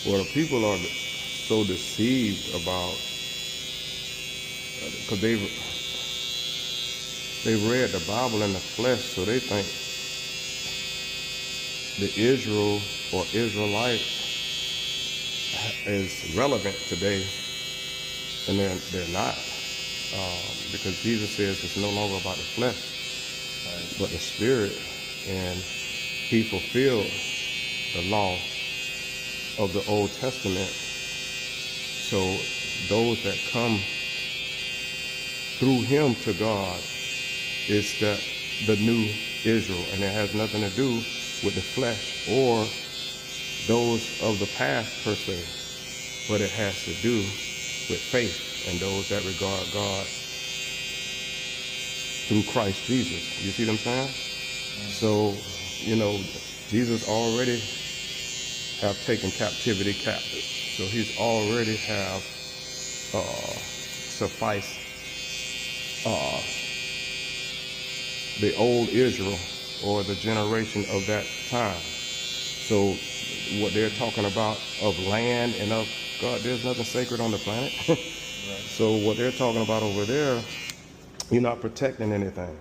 Well, the people are so deceived about, because they read the Bible in the flesh, so they think the Israel or Israelites is relevant today, and they're not, because Jesus says it's no longer about the flesh, but the spirit, and he fulfilled the law of the Old Testament. So those that come through him to God is the new Israel, and it has nothing to do with the flesh or those of the past per se, but it has to do with faith and those that regard God through Christ Jesus. You see what I'm saying? So, Jesus already have taken captivity captive. So he's already have sufficed the old Israel or the generation of that time. So what they're talking about of land and of God, there's nothing sacred on the planet. Right. So what they're talking about over there, you're not protecting anything.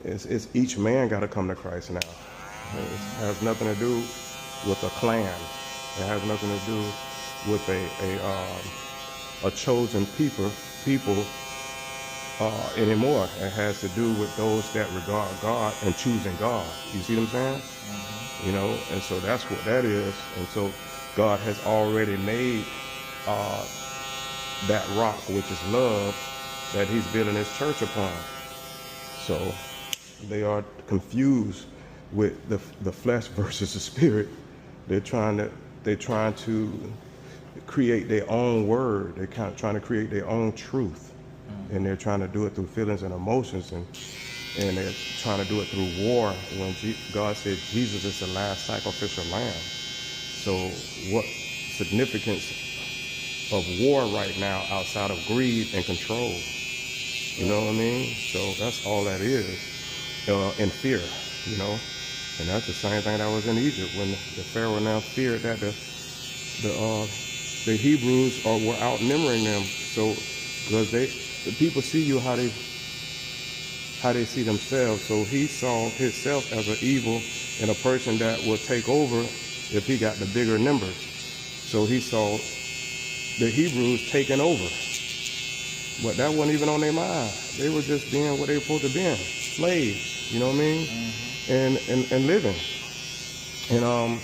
It's each man got to come to Christ now. It has nothing to do with a clan. It has nothing to do with a chosen people anymore. It has to do with those that regard God and choosing God. You see what I'm saying? Mm-hmm. And so that's what that is. And so God has already made that rock, which is love, that he's building his church upon. So they are confused with the flesh versus the spirit. They're trying to create their own word. They're kind of trying to create their own truth, and they're trying to do it through feelings and emotions, and they're trying to do it through war. When God said Jesus is the last sacrificial lamb. So what significance of war right now outside of greed and control? You know what I mean? So that's all that is, and fear. And that's the same thing that was in Egypt when the Pharaoh now feared that the Hebrews were outnumbering them. So because the people see you how they see themselves. So he saw himself as an evil and a person that would take over if he got the bigger numbers. So he saw the Hebrews taking over. But that wasn't even on their mind. They were just being what they were supposed to be, slaves, you know what I mean? Mm-hmm. And living. And